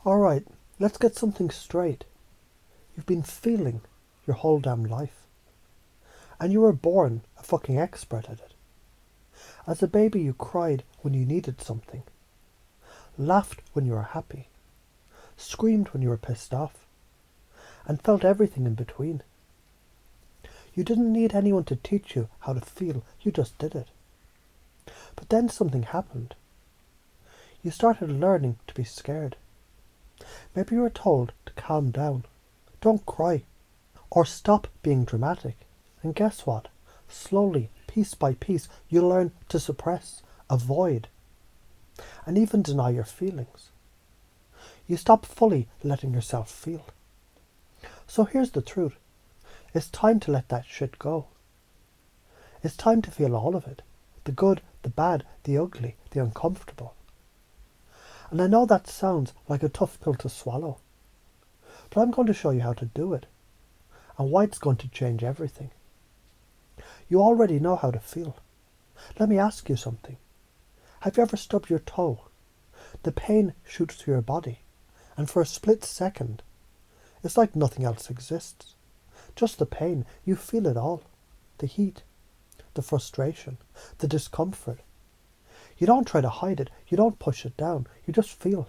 Alright, let's get something straight. You've been feeling your whole damn life. And you were born a fucking expert at it. As a baby you cried when you needed something. Laughed when you were happy. Screamed when you were pissed off. And felt everything in between. You didn't need anyone to teach you how to feel, you just did it. But then something happened. You started learning to be scared. Maybe you were told to calm down, don't cry, or stop being dramatic. And guess what? Slowly, piece by piece, you learn to suppress, avoid, and even deny your feelings. You stop fully letting yourself feel. So here's the truth. It's time to let that shit go. It's time to feel all of it. The good, the bad, the ugly, the uncomfortable. And I know that sounds like a tough pill to swallow. But I'm going to show you how to do it. And why it's going to change everything. You already know how to feel. Let me ask you something. Have you ever stubbed your toe? The pain shoots through your body. And for a split second, it's like nothing else exists. Just the pain. You feel it all. The heat. The frustration. The discomfort. You don't try to hide it. You don't push it down. You just feel.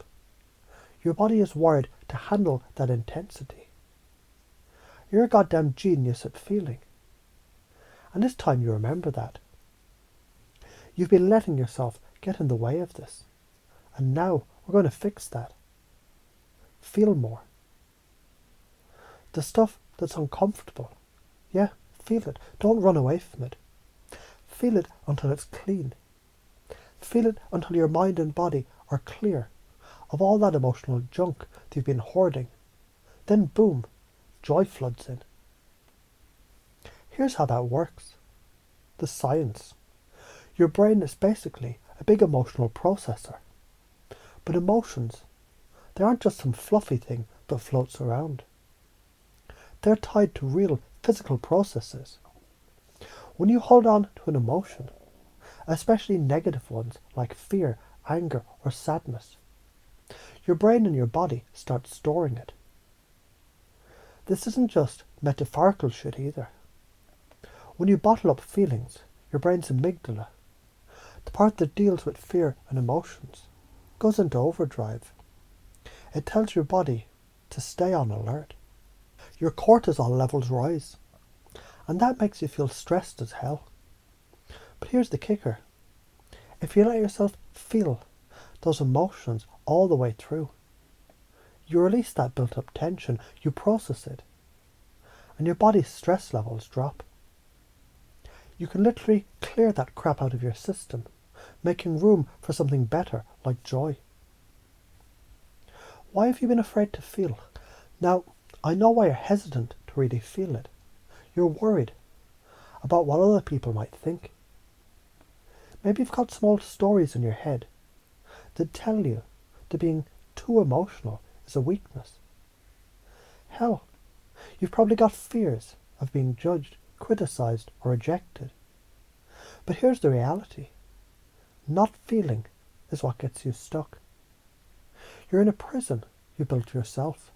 Your body is wired to handle that intensity. You're a goddamn genius at feeling. And it's time you remember that. You've been letting yourself get in the way of this. And now we're going to fix that. Feel more. The stuff that's uncomfortable. Yeah, feel it. Don't run away from it. Feel it until it's clean. Feel it until your mind and body are clear of all that emotional junk that you've been hoarding. Then boom, joy floods in. Here's how that works. The science. Your brain is basically a big emotional processor. But emotions, they aren't just some fluffy thing that floats around. They're tied to real physical processes. When you hold on to an emotion, especially negative ones like fear, anger, or sadness, your brain and your body start storing it. This isn't just metaphorical shit either. When you bottle up feelings, your brain's amygdala, the part that deals with fear and emotions, goes into overdrive. It tells your body to stay on alert. Your cortisol levels rise, and that makes you feel stressed as hell. But here's the kicker. If you let yourself feel those emotions all the way through, you release that built-up tension, you process it, and your body's stress levels drop. You can literally clear that crap out of your system, making room for something better like joy. Why have you been afraid to feel? Now, I know why you're hesitant to really feel it. You're worried about what other people might think. Maybe you've got some old stories in your head that tell you that being too emotional is a weakness. Hell, you've probably got fears of being judged, criticized, or rejected. But here's the reality. Not feeling is what gets you stuck. You're in a prison you built yourself.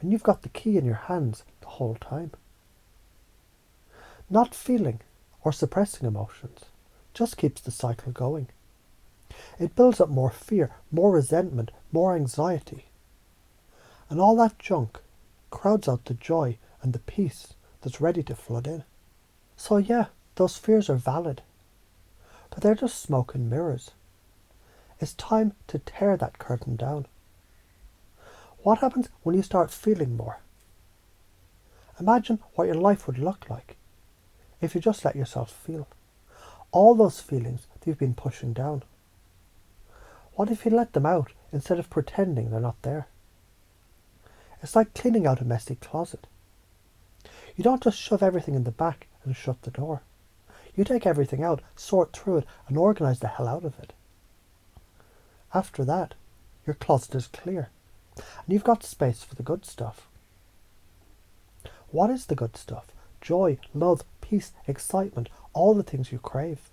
And you've got the key in your hands the whole time. Not feeling or suppressing emotions just keeps the cycle going. It builds up more fear, more resentment, more anxiety. And all that junk crowds out the joy and the peace that's ready to flood in. So yeah, those fears are valid. But they're just smoke and mirrors. It's time to tear that curtain down. What happens when you start feeling more? Imagine what your life would look like if you just let yourself feel. All those feelings that you've been pushing down. What if you let them out instead of pretending they're not there? It's like cleaning out a messy closet. You don't just shove everything in the back and shut the door. You take everything out, sort through it, and organise the hell out of it. After that, your closet is clear, and you've got space for the good stuff. What is the good stuff? Joy, love, peace, excitement, all the things you crave.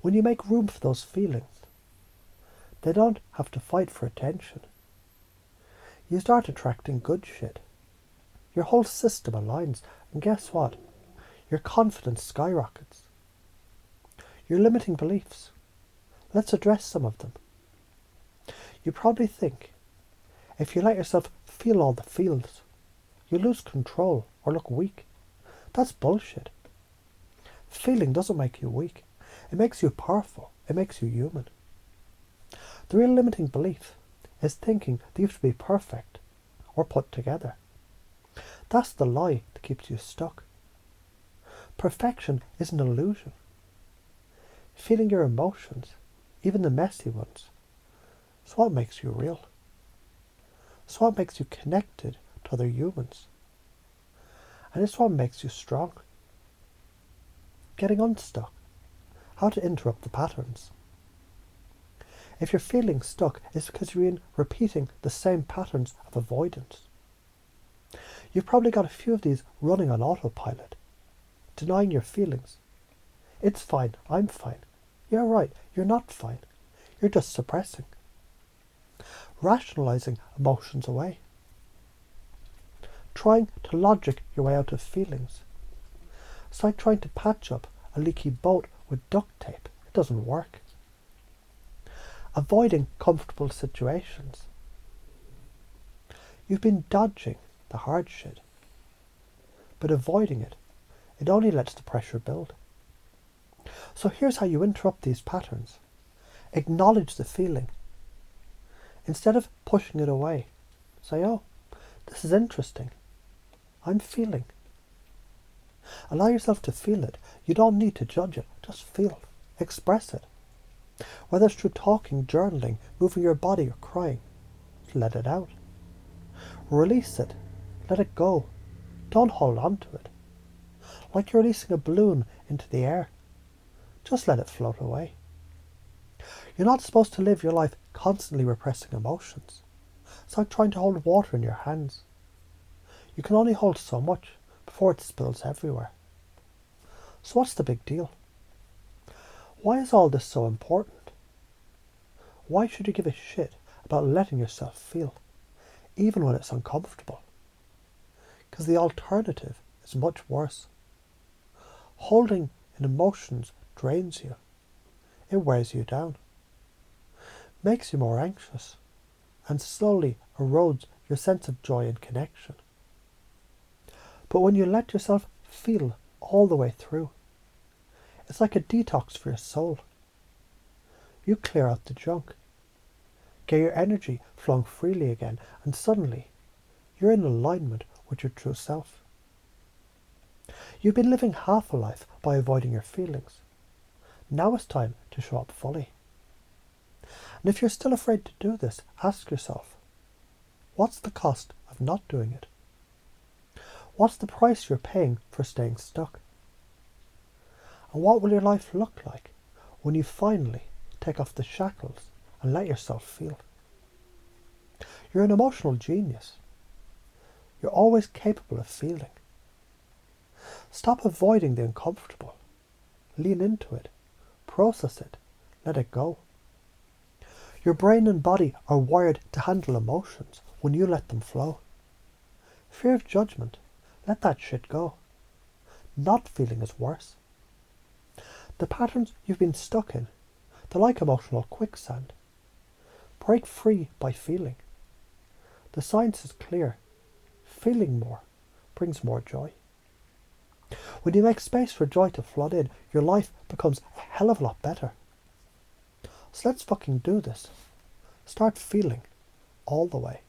When you make room for those feelings, they don't have to fight for attention. You start attracting good shit. Your whole system aligns, and guess what? Your confidence skyrockets. Your limiting beliefs. Let's address some of them. You probably think, if you let yourself feel all the feels, you lose control or look weak. That's bullshit. Feeling doesn't make you weak. It makes you powerful. It makes you human. The real limiting belief is thinking that you have to be perfect or put together. That's the lie that keeps you stuck. Perfection is an illusion. Feeling your emotions, even the messy ones, is what makes you real. It's what makes you connected to other humans. And it's what makes you strong. Getting unstuck. How to interrupt the patterns. If you're feeling stuck, it's because you're repeating the same patterns of avoidance. You've probably got a few of these running on autopilot. Denying your feelings. It's fine, I'm fine. Yeah, right, you're not fine. You're just suppressing. Rationalizing emotions away. Trying to logic your way out of feelings. It's like trying to patch up a leaky boat with duct tape. It doesn't work. Avoiding comfortable situations. You've been dodging the hard shit. But avoiding it only lets the pressure build. So here's how you interrupt these patterns. Acknowledge the feeling. Instead of pushing it away, say, oh, this is interesting. I'm feeling. Allow yourself to feel it. You don't need to judge it. Just feel. Express it. Whether it's through talking, journaling, moving your body or crying, let it out. Release it. Let it go. Don't hold on to it. Like you're releasing a balloon into the air. Just let it float away. You're not supposed to live your life constantly repressing emotions. It's like trying to hold water in your hands. You can only hold so much before it spills everywhere. So what's the big deal? Why is all this so important? Why should you give a shit about letting yourself feel, even when it's uncomfortable? Because the alternative is much worse. Holding in emotions drains you. It wears you down. Makes you more anxious and slowly erodes your sense of joy and connection. But when you let yourself feel all the way through, it's like a detox for your soul. You clear out the junk, get your energy flowing freely again, and suddenly you're in alignment with your true self. You've been living half a life by avoiding your feelings. Now it's time to show up fully. And if you're still afraid to do this, ask yourself, what's the cost of not doing it? What's the price you're paying for staying stuck? And what will your life look like when you finally take off the shackles and let yourself feel? You're an emotional genius. You're always capable of feeling. Stop avoiding the uncomfortable. Lean into it. Process it. Let it go. Your brain and body are wired to handle emotions when you let them flow. Fear of judgment. Let that shit go. Not feeling is worse. The patterns you've been stuck in, they're like emotional quicksand. Break free by feeling. The science is clear. Feeling more brings more joy. When you make space for joy to flood in, your life becomes a hell of a lot better. So let's fucking do this. Start feeling all the way.